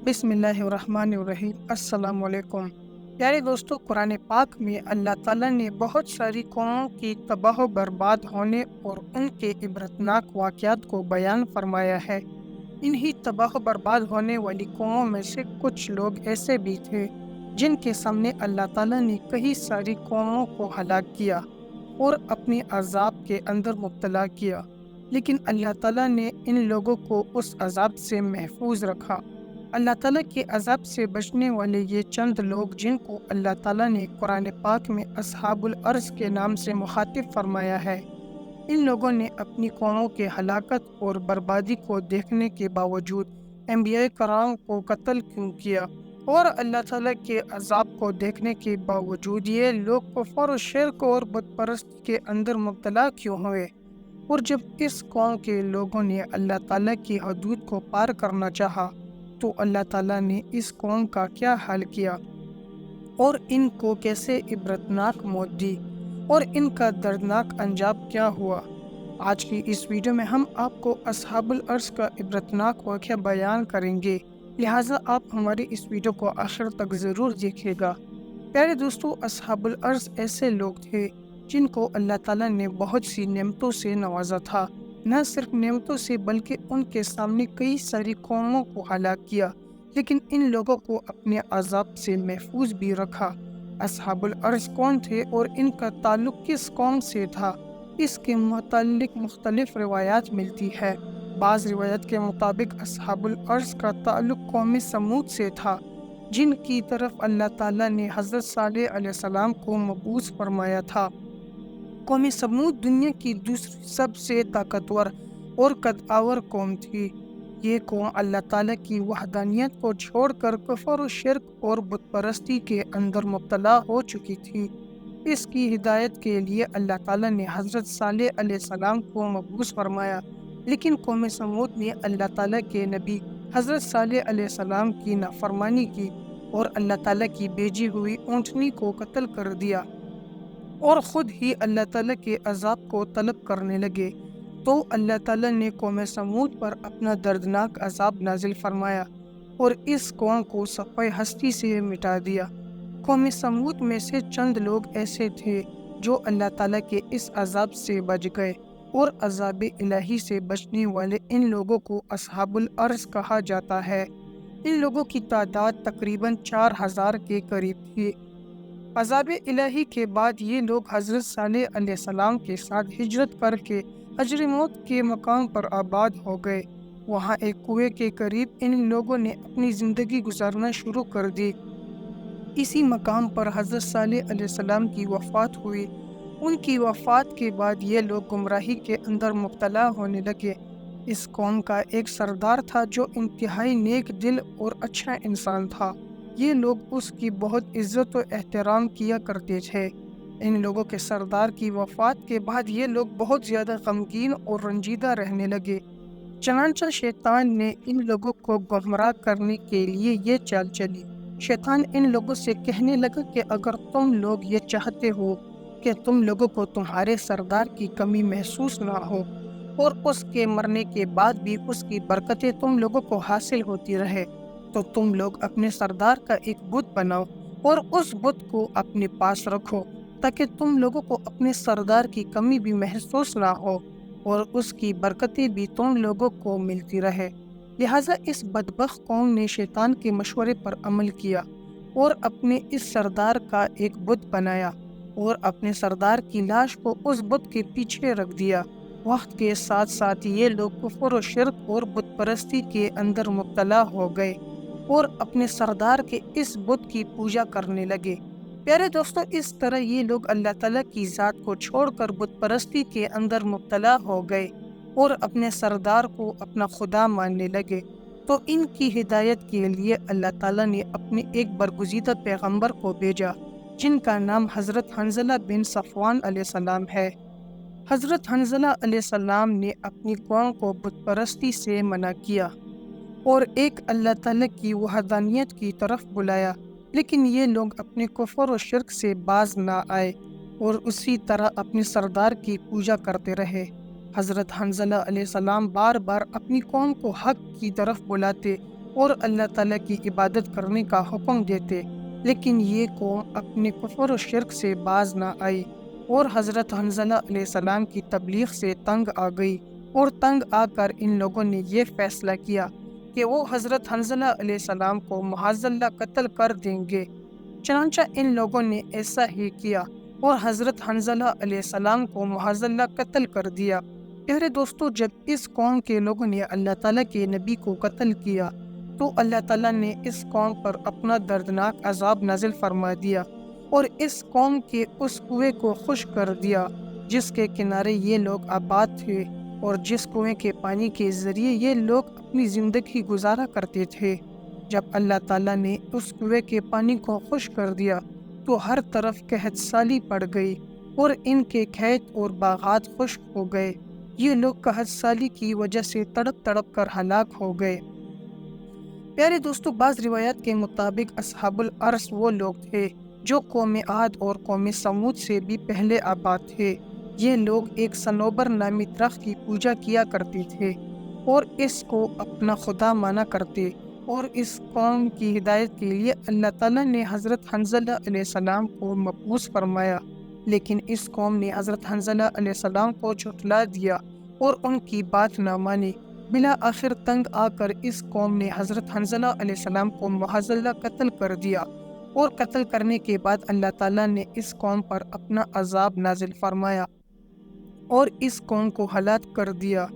بسم اللہ الرحمن الرحیم۔ السلام علیکم پیارے دوستو، قرآن پاک میں اللہ تعالیٰ نے بہت ساری قوموں کی تباہ و برباد ہونے اور ان کے عبرتناک واقعات کو بیان فرمایا ہے۔ انہی تباہ و برباد ہونے والی قوموں میں سے کچھ لوگ ایسے بھی تھے جن کے سامنے اللہ تعالیٰ نے کئی ساری قوموں کو ہلاک کیا اور اپنے عذاب کے اندر مبتلا کیا، لیکن اللہ تعالیٰ نے ان لوگوں کو اس عذاب سے محفوظ رکھا۔ اللہ تعالیٰ کے عذاب سے بچنے والے یہ چند لوگ جن کو اللہ تعالیٰ نے قرآن پاک میں اصحاب الارض کے نام سے مخاطب فرمایا ہے، ان لوگوں نے اپنی قوموں کے ہلاکت اور بربادی کو دیکھنے کے باوجود انبیاء کرام کو قتل کیوں کیا، اور اللہ تعالیٰ کے عذاب کو دیکھنے کے باوجود یہ لوگ کفر و شرک اور بت پرستی کے اندر مبتلا کیوں ہوئے۔ اور جب اس قوم کے لوگوں نے اللہ تعالیٰ کی حدود کو پار کرنا چاہا تو اللہ تعالیٰ نے اس قوم کا کیا حال کیا اور ان کو کیسے عبرتناک موت دی اور ان کا دردناک انجام کیا ہوا۔ آج کی اس ویڈیو میں ہم آپ کو اصحاب الارض کا عبرتناک واقعہ بیان کریں گے، لہٰذا آپ ہماری اس ویڈیو کو آخر تک ضرور دیکھیے گا۔ پیارے دوستو، اصحاب الارض ایسے لوگ تھے جن کو اللہ تعالیٰ نے بہت سی نعمتوں سے نوازا تھا، نہ صرف نعمتوں سے بلکہ ان کے سامنے کئی ساری قوموں کو ہلاک کیا، لیکن ان لوگوں کو اپنے عذاب سے محفوظ بھی رکھا۔ اصحاب الارض کون تھے اور ان کا تعلق کس قوم سے تھا، اس کے متعلق مختلف روایات ملتی ہے۔ بعض روایات کے مطابق اصحاب الارض کا تعلق قوم سمود سے تھا، جن کی طرف اللہ تعالیٰ نے حضرت صالح علیہ السلام کو مبعوث فرمایا تھا۔ قوم سمود دنیا کی دوسری سب سے طاقتور اور قدآور قوم تھی۔ یہ قوم اللہ تعالیٰ کی وحدانیت کو چھوڑ کر کفر و شرک اور بت پرستی کے اندر مبتلا ہو چکی تھی۔ اس کی ہدایت کے لیے اللہ تعالیٰ نے حضرت صالح علیہ السلام کو مبعوث فرمایا، لیکن قوم سمود نے اللہ تعالیٰ کے نبی حضرت صالح علیہ السلام کی نافرمانی کی اور اللہ تعالیٰ کی بھیجی ہوئی اونٹنی کو قتل کر دیا اور خود ہی اللہ تعالیٰ کے عذاب کو طلب کرنے لگے، تو اللہ تعالیٰ نے قوم سمود پر اپنا دردناک عذاب نازل فرمایا اور اس قوم کو صفحہ ہستی سے مٹا دیا۔ قوم سمود میں سے چند لوگ ایسے تھے جو اللہ تعالیٰ کے اس عذاب سے بچ گئے، اور عذاب الہی سے بچنے والے ان لوگوں کو اصحاب الارض کہا جاتا ہے۔ ان لوگوں کی تعداد تقریباً 4000 کے قریب تھی۔ عذاب الہی کے بعد یہ لوگ حضرت صالح علیہ السلام کے ساتھ ہجرت کر کے حجر موت کے مقام پر آباد ہو گئے۔ وہاں ایک کنویں کے قریب ان لوگوں نے اپنی زندگی گزارنا شروع کر دی۔ اسی مقام پر حضرت صالح علیہ السلام کی وفات ہوئی۔ ان کی وفات کے بعد یہ لوگ گمراہی کے اندر مبتلا ہونے لگے۔ اس قوم کا ایک سردار تھا جو انتہائی نیک دل اور اچھا انسان تھا۔ یہ لوگ اس کی بہت عزت و احترام کیا کرتے تھے۔ ان لوگوں کے سردار کی وفات کے بعد یہ لوگ بہت زیادہ غمگین اور رنجیدہ رہنے لگے۔ چنانچہ شیطان نے ان لوگوں کو گمراہ کرنے کے لیے یہ چال چلی۔ شیطان ان لوگوں سے کہنے لگا کہ اگر تم لوگ یہ چاہتے ہو کہ تم لوگوں کو تمہارے سردار کی کمی محسوس نہ ہو اور اس کے مرنے کے بعد بھی اس کی برکتیں تم لوگوں کو حاصل ہوتی رہے، تو تم لوگ اپنے سردار کا ایک بت بناؤ اور اس بت کو اپنے پاس رکھو، تاکہ تم لوگوں کو اپنے سردار کی کمی بھی محسوس نہ ہو اور اس کی برکتیں بھی تم لوگوں کو ملتی رہے۔ لہٰذا اس بدبخت قوم نے شیطان کے مشورے پر عمل کیا اور اپنے اس سردار کا ایک بت بنایا اور اپنے سردار کی لاش کو اس بت کے پیچھے رکھ دیا۔ وقت کے ساتھ ساتھ یہ لوگ کفر و شرک اور بت پرستی کے اندر مبتلا ہو گئے اور اپنے سردار کے اس بت کی پوجا کرنے لگے۔ پیارے دوستو، اس طرح یہ لوگ اللہ تعالیٰ کی ذات کو چھوڑ کر بت پرستی کے اندر مبتلا ہو گئے اور اپنے سردار کو اپنا خدا ماننے لگے۔ تو ان کی ہدایت کے لیے اللہ تعالیٰ نے اپنے ایک برگزیدہ پیغمبر کو بھیجا، جن کا نام حضرت حنظلہ بن صفوان علیہ السلام ہے۔ حضرت حنظلہ علیہ السلام نے اپنی قوم کو بت پرستی سے منع کیا اور ایک اللہ تعالیٰ کی وحدانیت کی طرف بلایا، لیکن یہ لوگ اپنے کفر و شرک سے باز نہ آئے اور اسی طرح اپنے سردار کی پوجا کرتے رہے۔ حضرت حنظلہ علیہ السلام بار بار اپنی قوم کو حق کی طرف بلاتے اور اللہ تعالیٰ کی عبادت کرنے کا حکم دیتے، لیکن یہ قوم اپنے کفر و شرک سے باز نہ آئی اور حضرت حنظلہ علیہ السلام کی تبلیغ سے تنگ آ گئی، اور تنگ آ کر ان لوگوں نے یہ فیصلہ کیا کہ وہ حضرت حنظلہ علیہ السلام کو معاذ اللہ قتل کر دیں گے۔ چنانچہ ان لوگوں نے ایسا ہی کیا اور حضرت حنظلہ علیہ السلام کو معاذ اللہ قتل کر دیا۔ پیارے دوستو، جب اس قوم کے لوگوں نے اللہ تعالیٰ کے نبی کو قتل کیا تو اللہ تعالیٰ نے اس قوم پر اپنا دردناک عذاب نازل فرما دیا اور اس قوم کے اس کنویں کو خشک کر دیا جس کے کنارے یہ لوگ آباد تھے اور جس کنویں کے پانی کے ذریعے یہ لوگ اپنی زندگی گزارا کرتے تھے۔ جب اللہ تعالیٰ نے اس کنویں کے پانی کو خشک کر دیا تو ہر طرف قحط سالی پڑ گئی اور ان کے کھیت اور باغات خشک ہو گئے۔ یہ لوگ قحط سالی کی وجہ سے تڑپ تڑپ کر ہلاک ہو گئے۔ پیارے دوستو، بعض روایات کے مطابق اصحاب الارض وہ لوگ تھے جو قوم عاد اور قوم سمود سے بھی پہلے آباد تھے۔ یہ لوگ ایک صنوبر نامی درخت کی پوجا کیا کرتے تھے اور اس کو اپنا خدا مانا کرتے، اور اس قوم کی ہدایت کے لیے اللہ تعالیٰ نے حضرت حنظلہ علیہ السلام کو مبعوث فرمایا، لیکن اس قوم نے حضرت حنظلہ علیہ السلام کو جھٹلا دیا اور ان کی بات نہ مانی۔ بالآخر تنگ آ کر اس قوم نے حضرت حنظلہ علیہ السلام کو معاذ اللہ قتل کر دیا، اور قتل کرنے کے بعد اللہ تعالیٰ نے اس قوم پر اپنا عذاب نازل فرمایا اور اس قوم کو ہلاک کر دیا۔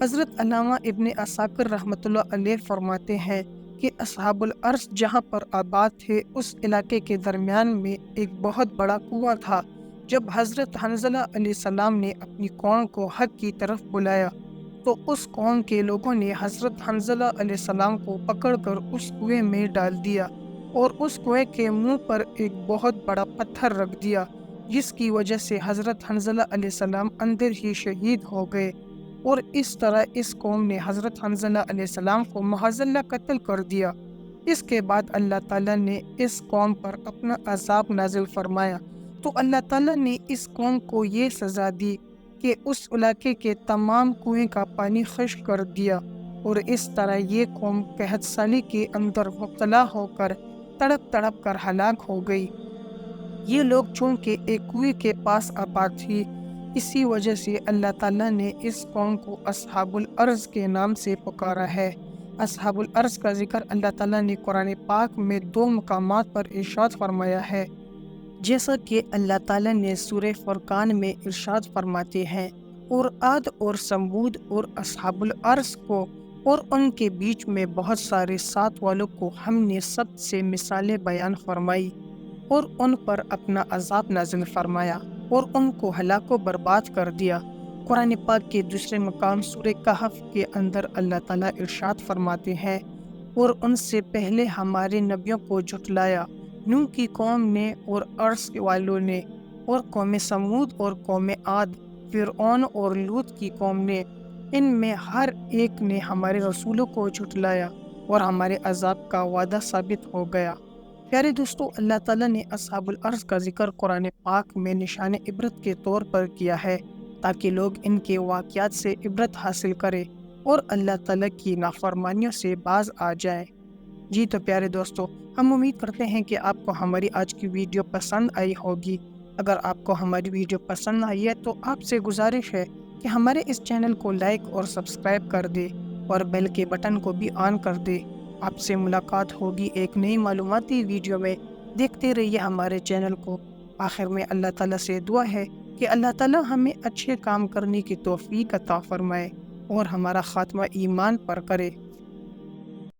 حضرت علامہ ابن عساکر رحمۃ اللہ علیہ فرماتے ہیں کہ اصحاب الارض جہاں پر آباد تھے اس علاقے کے درمیان میں ایک بہت بڑا کنواں تھا۔ جب حضرت حنظلہ علیہ السلام نے اپنی قوم کو حق کی طرف بلایا تو اس قوم کے لوگوں نے حضرت حنظلہ علیہ السلام کو پکڑ کر اس کنویں میں ڈال دیا اور اس کنویں کے منہ پر ایک بہت بڑا پتھر رکھ دیا، جس کی وجہ سے حضرت حنظلہ علیہ السلام اندر ہی شہید ہو گئے، اور اس طرح اس قوم نے حضرت حنظلہ علیہ السلام کو معاذ اللہ قتل کر دیا۔ اس کے بعد اللہ تعالیٰ نے اس قوم پر اپنا عذاب نازل فرمایا، تو اللہ تعالیٰ نے اس قوم کو یہ سزا دی کہ اس علاقے کے تمام کنویں کا پانی خشک کر دیا، اور اس طرح یہ قوم قحط سالی کے اندر مبتلا ہو کر تڑپ تڑپ کر ہلاک ہو گئی۔ یہ لوگ چونکہ ایک کنویں کے پاس آباد تھی، اسی وجہ سے اللہ تعالیٰ نے اس قوم کو اصحاب الارض کے نام سے پکارا ہے۔ اصحاب الارض کا ذکر اللہ تعالیٰ نے قرآن پاک میں 2 مقامات پر ارشاد فرمایا ہے، جیسا کہ اللہ تعالیٰ نے سورہ فرقان میں ارشاد فرماتے ہیں، اور عاد اور سمود اور اصحاب الارض کو اور ان کے بیچ میں بہت سارے ساتھ والوں کو ہم نے سب سے مثالیں بیان فرمائی اور ان پر اپنا عذاب نازل فرمایا اور ان کو ہلاک و برباد کر دیا۔ قرآن پاک کے دوسرے مقام سورہ کہف کے اندر اللہ تعالیٰ ارشاد فرماتے ہیں، اور ان سے پہلے ہمارے نبیوں کو جھٹلایا، نوح کی قوم نے اور عرش والوں نے، اور قوم سمود اور قوم عاد، فرعون اور لوط کی قوم نے، ان میں ہر ایک نے ہمارے رسولوں کو جھٹلایا اور ہمارے عذاب کا وعدہ ثابت ہو گیا۔ پیارے دوستو، اللہ تعالیٰ نے اصحاب الارض کا ذکر قرآن پاک میں نشان عبرت کے طور پر کیا ہے تاکہ لوگ ان کے واقعات سے عبرت حاصل کریں اور اللہ تعالیٰ کی نافرمانیوں سے باز آ جائیں۔ جی تو پیارے دوستو، ہم امید کرتے ہیں کہ آپ کو ہماری آج کی ویڈیو پسند آئی ہوگی۔ اگر آپ کو ہماری ویڈیو پسند آئی ہے تو آپ سے گزارش ہے کہ ہمارے اس چینل کو لائک اور سبسکرائب کر دے اور بیل کے بٹن کو بھی آن کر دے۔ آپ سے ملاقات ہوگی ایک نئی معلوماتی ویڈیو میں۔ دیکھتے رہیے ہمارے چینل کو۔ آخر میں اللہ تعالیٰ سے دعا ہے کہ اللہ تعالیٰ ہمیں اچھے کام کرنے کی توفیق عطا فرمائے اور ہمارا خاتمہ ایمان پر کرے۔